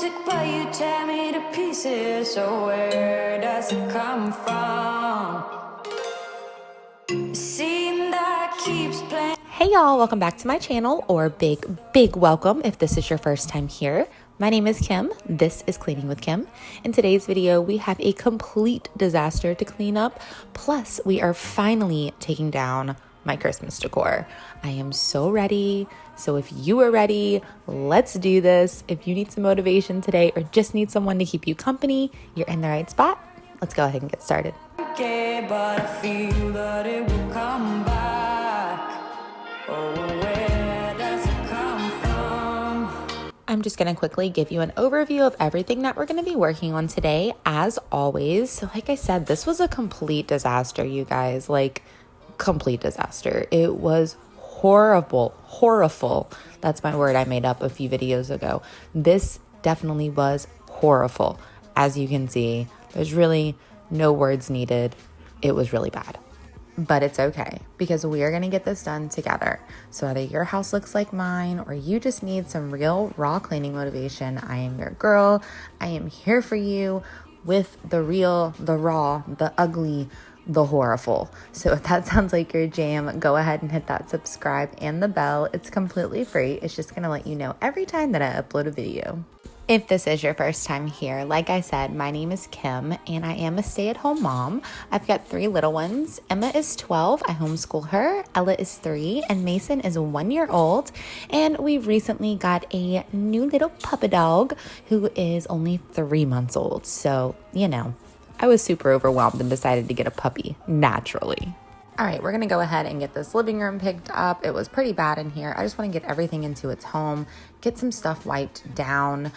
music, but you tear me to pieces. So where does it come from? The scene that keeps playing. Hey y'all, welcome back to my channel, or big welcome if this is your first time here. My name is Kim, this is Cleaning with Kim. In today's video, we have a complete disaster to clean up, plus we are finally taking down my Christmas decor. I am so ready, so if you are ready, let's do this. If you need some motivation today or just need someone to keep you company, you're in the right spot. Let's go ahead and get started. Okay, but I feel that it will come back. Oh, where does it come from? I'm just going to quickly give you an overview of everything that we're going to be working on today, as always. So like I said, this was a complete disaster, you guys, like complete disaster. It was horrible. That's my word I made up a few videos ago. This definitely was horrible. As you can see, there's really no words needed. It was really bad. But it's okay, because we are going to get this done together. So whether your house looks like mine or you just need some real raw cleaning motivation, I am your girl. I am here for you with the real, the raw, the ugly, the horrible. So if that sounds like your jam, go ahead and hit that subscribe and the bell. It's completely free. It's just going to let you know every time that I upload a video. If this is your first time here, like I said, my name is Kim and I am a stay-at-home mom. I've got 3 little ones. Emma is 12, I homeschool her. Ella is 3 and Mason is 1 year old. And we recently got a new little puppy dog who is only 3 months old. So, you know, I was super overwhelmed and decided to get a puppy naturally. All right, we're gonna go ahead and get this living room picked up. It was pretty bad in here. I just wanna get everything into its home, get some stuff wiped down,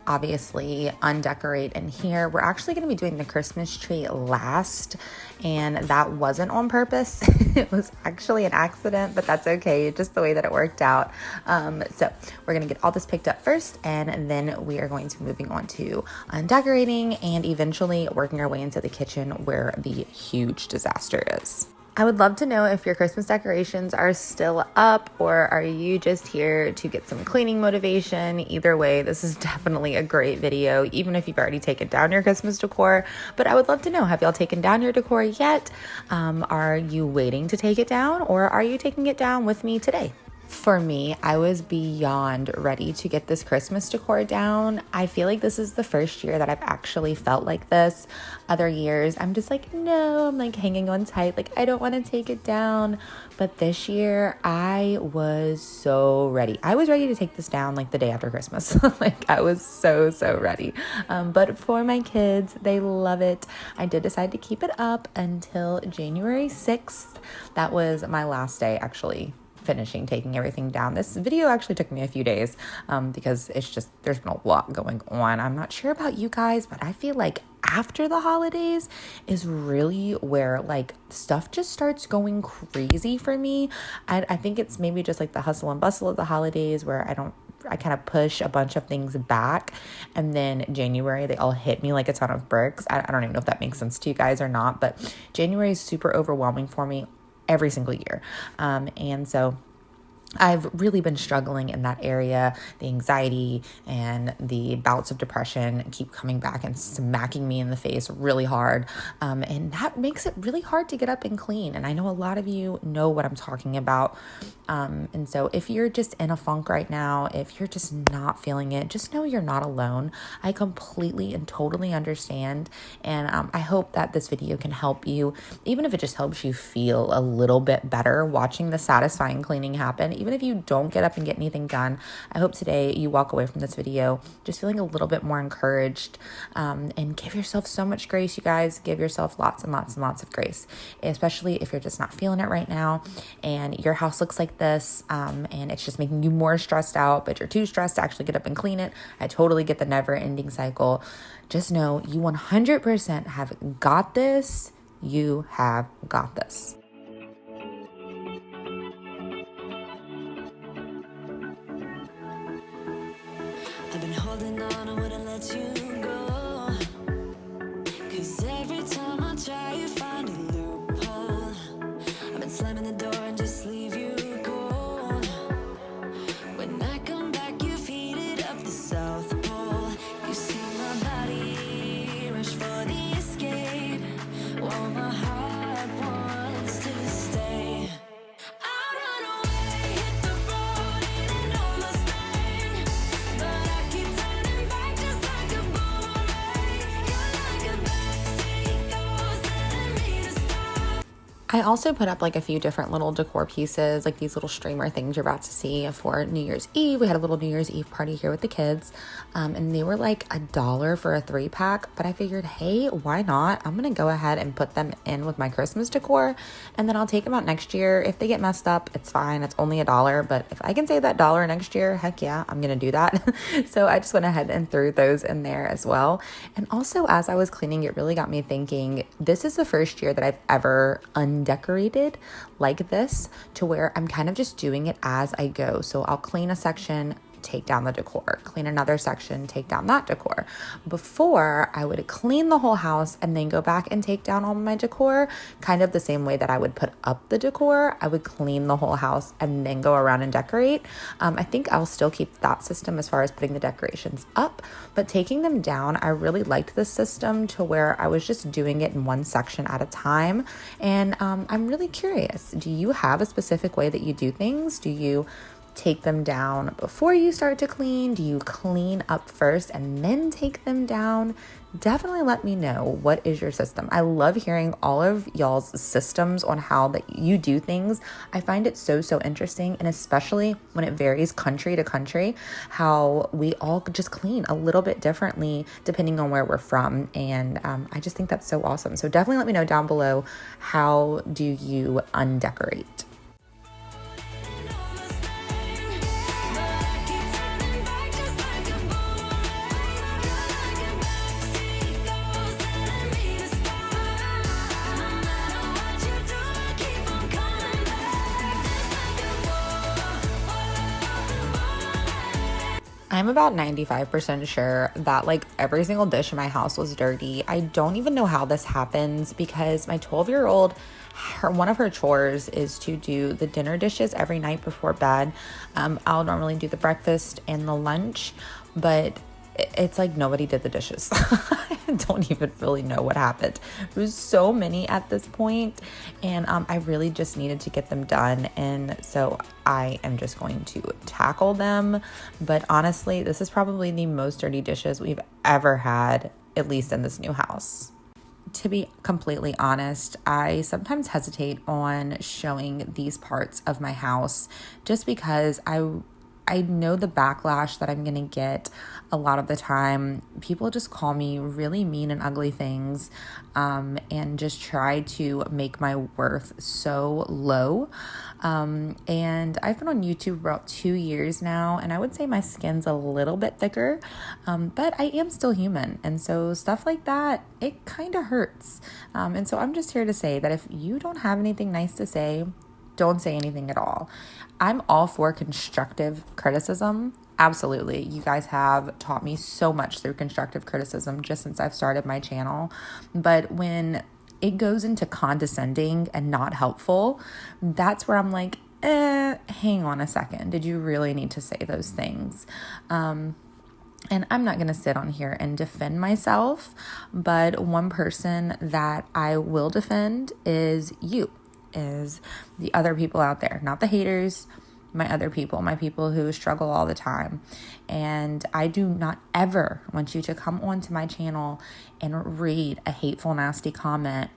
obviously undecorate in here. We're actually gonna be doing the Christmas tree last, and that wasn't on purpose. It was actually an accident, but that's okay, just the way that it worked out. So we're gonna get all this picked up first, and then we are going to be moving on to decorating and eventually working our way into the kitchen where the huge disaster is. I would love to know if your Christmas decorations are still up, or are you just here to get some cleaning motivation? Either way, this is definitely a great video, even if you've already taken down your Christmas decor. But I would love to know, have y'all taken down your decor yet? Are you waiting to take it down, or are you taking it down with me today? For me, I was beyond ready to get this Christmas decor down. I feel like this is the first year that I've actually felt like this. Other years, I'm just like, no, I'm like hanging on tight. Like, I don't want to take it down. But this year, I was so ready. I was ready to take this down like the day after Christmas. Like, I was so ready. But for my kids, they love it. I did decide to keep it up until January 6th. That was my last day, actually, finishing taking everything down. This video actually took me a few days because it's just, there's been a lot going on. I'm not sure about you guys, but I feel like after the holidays is really where like stuff just starts going crazy for me. I think it's maybe just like the hustle and bustle of the holidays where I kind of push a bunch of things back, and then January, they all hit me like a ton of bricks. I don't even know if that makes sense to you guys or not, but January is super overwhelming for me every single year. And so I've really been struggling in that area. The anxiety and the bouts of depression keep coming back and smacking me in the face really hard. And that makes it really hard to get up and clean. And I know a lot of you know what I'm talking about. And so if you're just in a funk right now, if you're just not feeling it, just know you're not alone. I completely and totally understand. And I hope that this video can help you, even if it just helps you feel a little bit better watching the satisfying cleaning happen. Even if you don't get up and get anything done, I hope today you walk away from this video just feeling a little bit more encouraged, and give yourself so much grace, you guys. Give yourself lots and lots of grace, especially if you're just not feeling it right now and your house looks like this, and it's just making you more stressed out, but you're too stressed to actually get up and clean it. I totally get the never-ending cycle. Just know you 100% have got this. You have got this. I've been holding on, I wouldn't let you go. 'Cause every time I try, you find a loophole. I've been slamming the door and just leave you cold. When I come back, you've heated up the South Pole. I also put up like a few different little decor pieces, like these little streamer things you're about to see for New Year's Eve. We had a little New Year's Eve party here with the kids, and they were like $1 for a 3-pack, but I figured, hey, why not? I'm going to go ahead and put them in with my Christmas decor, and then I'll take them out next year. If they get messed up, it's fine. It's only $1, but if I can save that $1 next year, heck yeah, I'm going to do that. So I just went ahead and threw those in there as well. And also, as I was cleaning, it really got me thinking, this is the first year that I've ever undecorated like this, to where I'm kind of just doing it as I go. So I'll clean a section, take down the decor, clean another section, take down that decor. Before, I would clean the whole house and then go back and take down all my decor, kind of the same way that I would put up the decor. I would clean the whole house and then go around and decorate. I think I'll still keep that system as far as putting the decorations up, but taking them down, I really liked this system to where I was just doing it in one section at a time. And I'm really curious, do you have a specific way that you do things? Do you take them down before you start to clean? Do you clean up first and then take them down? Definitely let me know, what is your system? I love hearing all of y'all's systems on how that you do things. I find it so interesting, and especially when it varies country to country, how we all just clean a little bit differently depending on where we're from. And I just think that's so awesome. So definitely let me know down below, how do you undecorate? I'm about 95% sure that like every single dish in my house was dirty. I don't even know how this happens, because my 12-year-old, one of her chores is to do the dinner dishes every night before bed. I'll normally do the breakfast and the lunch, but it's like nobody did the dishes. I don't even really know what happened. There was so many at this point, and I really just needed to get them done. And so I am just going to tackle them. But honestly, this is probably the most dirty dishes we've ever had, at least in this new house. To be completely honest, I sometimes hesitate on showing these parts of my house just because I know the backlash that I'm going to get a lot of the time. People just call me really mean and ugly things, and just try to make my worth so low. And I've been on YouTube for about 2 years now, and I would say my skin's a little bit thicker, but I am still human. And so stuff like that, it kind of hurts. And so I'm just here to say that if you don't have anything nice to say, don't say anything at all. I'm all for constructive criticism. Absolutely. You guys have taught me so much through constructive criticism just since I've started my channel. But when it goes into condescending and not helpful, that's where I'm like, hang on a second. Did you really need to say those things? And I'm not going to sit on here and defend myself, but one person that I will defend is you. Is the other people out there, not the haters, my other people, my people who struggle all the time. And I do not ever want you to come onto my channel and read a hateful, nasty comment,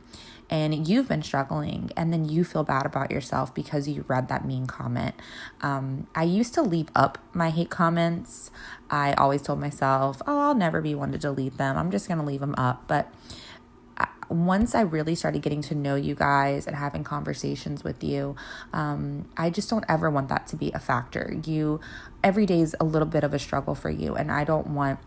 and you've been struggling, and then you feel bad about yourself because you read that mean comment. I used to leave up my hate comments. I always told myself, oh, I'll never be one to delete them. I'm just going to leave them up. But once I really started getting to know you guys and having conversations with you, I just don't ever want that to be a factor. Every day is a little bit of a struggle for you, and I don't want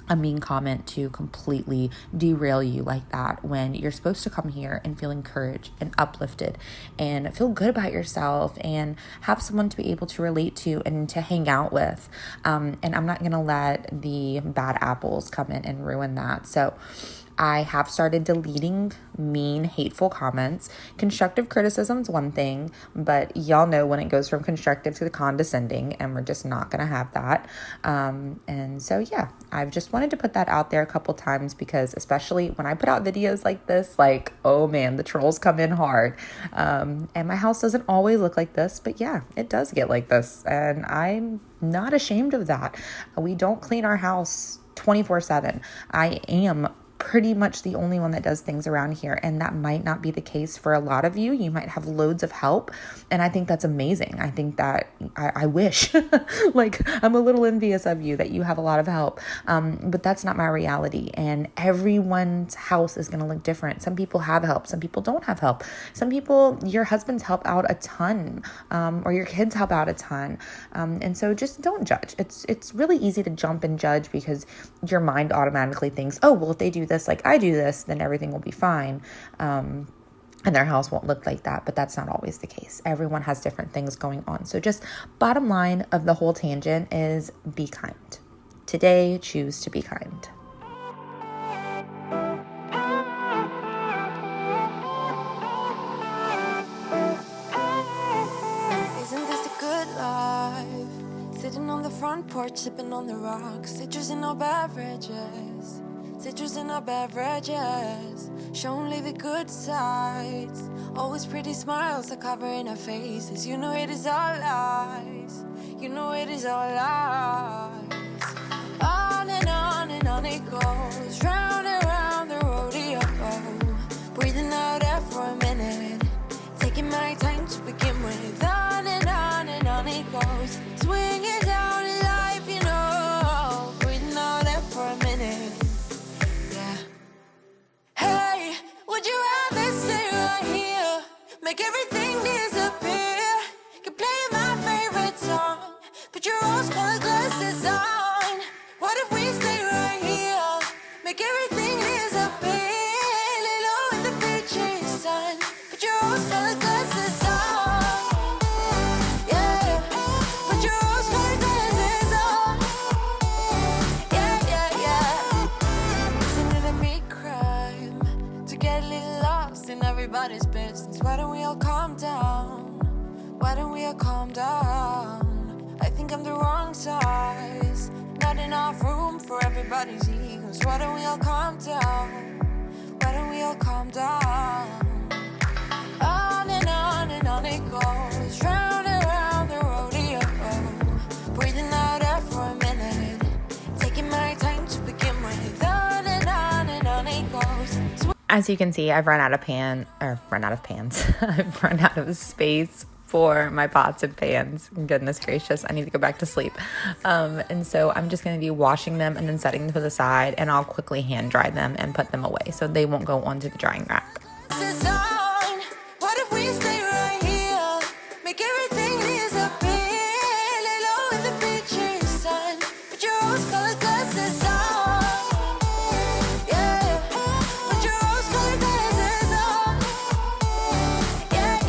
a mean comment to completely derail you like that, when you're supposed to come here and feel encouraged and uplifted and feel good about yourself and have someone to be able to relate to and to hang out with. And I'm not going to let the bad apples come in and ruin that. So I have started deleting mean, hateful comments. Constructive criticism is one thing, but y'all know when it goes from constructive to the condescending, and we're just not going to have that. And so, yeah, I've just wanted to put that out there a couple times, because especially when I put out videos like this, like, oh man, the trolls come in hard. And my house doesn't always look like this, but yeah, it does get like this. And I'm not ashamed of that. We don't clean our house 24/7. I am pretty much the only one that does things around here. And that might not be the case for a lot of you. You might have loads of help. And I think that's amazing. I think that I wish, like, I'm a little envious of you that you have a lot of help. But that's not my reality. And everyone's house is going to look different. Some people have help. Some people don't have help. Some people, your husbands help out a ton, or your kids help out a ton. And so just don't judge. It's really easy to jump and judge because your mind automatically thinks, oh, well, if they do this like I do this, then everything will be fine. And their house won't look like that. But that's not always the case. Everyone has different things going on. So just bottom line of the whole tangent is be kind. Today, choose to be kind. Isn't this the good life? Sitting on the front porch, sipping on the rocks, citrus in our beverages. Citrus in our beverages, show only the good sides. Always pretty smiles are covering our faces. You know it is all lies. You know it is all lies. On and on it goes, round and round the rodeo. Breathing out air for a minute, taking my time to begin with. On and on it goes, swinging down in life, you know. Breathing out air for a minute. Hey, would you rather stay right here? Make everything disappear. Could play my favorite song. Put your rose-colored glasses on. What if we stay right here? Make everything disappear. Lay low in the beaching sun. Put your rose-colored glasses on. Yeah, put your rose-colored glasses on. Yeah. Listening to me cry, to get a little lost in everybody's business. Why don't we all calm down? Why don't we all calm down? I think I'm the wrong size. Not enough room for everybody's egos. Why don't we all calm down? Why don't we all calm down? And on it goes, round and round the rodeo. Breathing out air for a minute, taking my time to begin with. On it goes. As you can see, I've run out of pans. I've run out of space for my pots and pans. Goodness gracious, I need to go back to sleep. And so I'm just going to be washing them and then setting them to the side, and I'll quickly hand dry them and put them away so they won't go onto the drying rack. What if we stay right here? Make everything disappear. Lay low in the beaching sun. Put your rose-colored glasses on. Yeah, put your rose-colored glasses on. Yeah.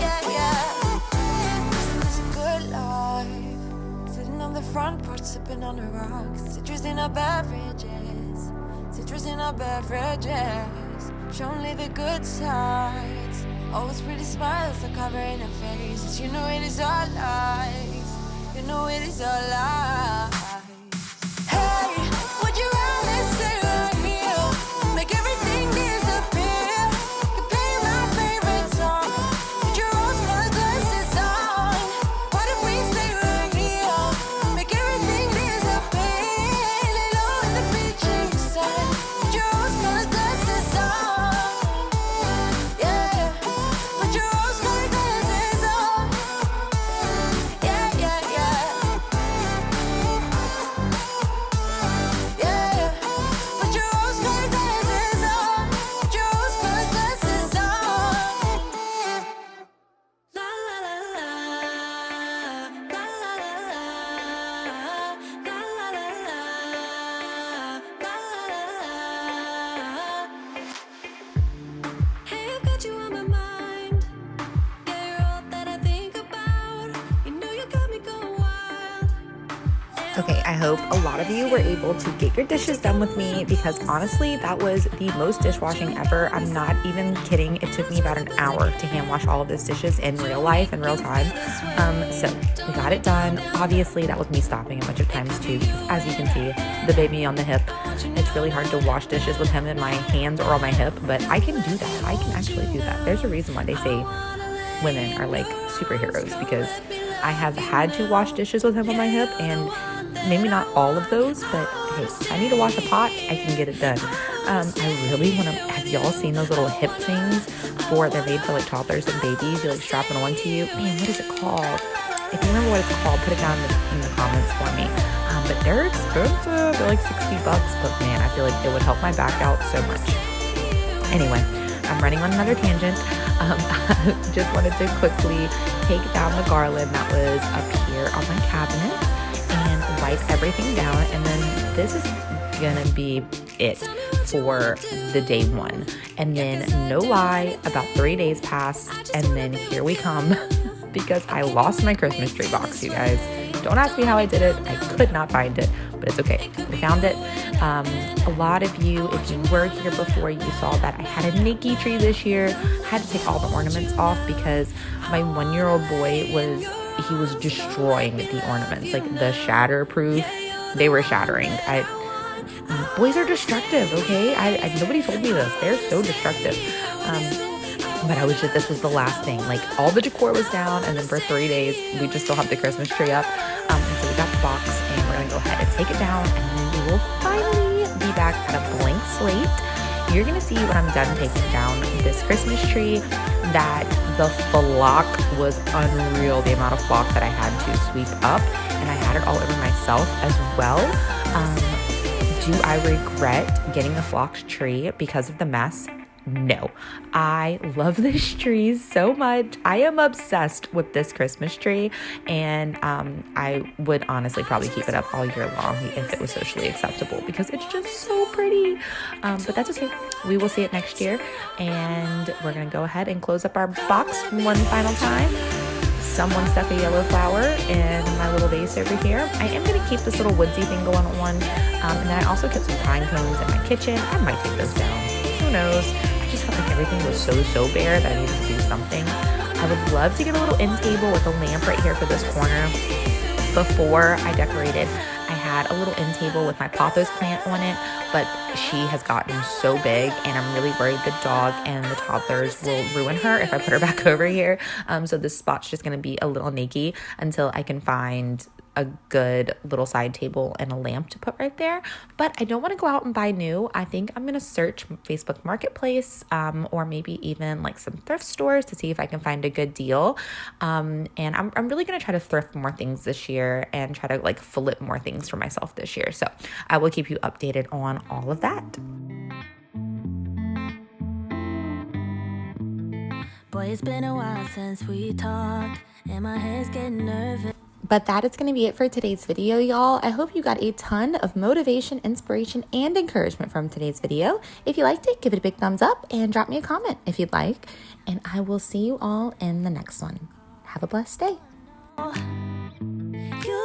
Isn't this a good life? Sitting on the front porch, sipping on the rocks. Citrus in our beverages. Citrus in our beverages. Show only the good sides. Always pretty smiles are covering our faces. You know it is all lies. You know it is all lies. Hey, would you rather stay right here? Make everything disappear. Could play my favorite song. Put your rose-colored glasses on. What if we stay right here? Make everything disappear. Lay low in the beaching sun. Put your rose-colored glasses on. Yeah, put your rose-colored glasses on. Yeah. Yeah, put your rose-colored glasses on. Put your rose-colored glasses on. La la la la, la la la la, la la la la, la la la. Hey, I've got you on my mind. Yeah, you're all that I think about. You know you got me going wild. Okay, I hope a lot of you were able to get your dishes done with me because honestly, that was the most dishwashing ever. I'm not even kidding. It took me about an hour to hand wash all of those dishes in real life, in real time. So we got it done. Obviously, that was me stopping a bunch of times too because as you can see, the baby on the hip, it's really hard to wash dishes with him in my hands or on my hip, but I can do that. I can actually do that. There's a reason why they say women are like superheroes because I have had to wash dishes with him on my hip, and Maybe not all of those, but hey, if I need to wash a pot, I can get it done. I really want to, have y'all seen those little hip things they're made for like toddlers and babies? You like strap it onto you. Man, what is it called? If you remember what it's called, put it down in the comments for me. But they're expensive. They're like $60, but man, I feel like it would help my back out so much. Anyway, I'm running on another tangent. I just wanted to quickly take down the garland that was up here on my cabinet and wipe everything down. And then this is gonna be it for the day one. And then, no lie, about 3 days passed, and then here we come because I lost my Christmas tree box, you guys. Don't ask me how I did it. I could not find it, but it's okay. We found it. A lot of you, if you were here before, you saw that I had a Nikki tree this year. I had to take all the ornaments off because my 1-year-old boy was destroying the ornaments, like the shatterproof. They were shattering. Boys are destructive, okay? Nobody told me this. They're so destructive. But this was the last thing. Like, all the decor was down, and then for 3 days, we just still have the Christmas tree up. And so we got the box, and we're gonna go ahead and take it down, and then we will finally be back at a blank slate. You're gonna see when I'm done taking down this Christmas tree that the flock was unreal, the amount of flock that I had to sweep up, and I had it all over myself as well. Do I regret getting the flocked tree because of the mess? No. I love this tree so much. I am obsessed with this Christmas tree, and I would honestly probably keep it up all year long if it was socially acceptable because it's just so pretty. But that's okay. We will see it next year, and we're going to go ahead and close up our box one final time. Someone stuck a yellow flower in my little vase over here. I am going to keep this little woodsy thing going on. And then I also kept some pine cones in my kitchen. I might take those down. Who knows? I just felt like everything was so bare that I needed to do something. I would love to get a little end table with a lamp right here for this corner. Before I decorated, I had a little end table with my pothos plant on it, but she has gotten so big, and I'm really worried the dog and the toddlers will ruin her if I put her back over here. So this spot's just going to be a little naked until I can find a good little side table and a lamp to put right there. But I don't want to go out and buy new. I think I'm going to search Facebook Marketplace or maybe even like some thrift stores to see if I can find a good deal. And I'm really going to try to thrift more things this year and try to like flip more things for myself this year. So I will keep you updated on all of that. Boy, it's been a while since we talked, and my head's getting nervous. But that is going to be it for today's video, y'all. I hope you got a ton of motivation, inspiration, and encouragement from today's video. If you liked it, give it a big thumbs up and drop me a comment if you'd like. And I will see you all in the next one. Have a blessed day. You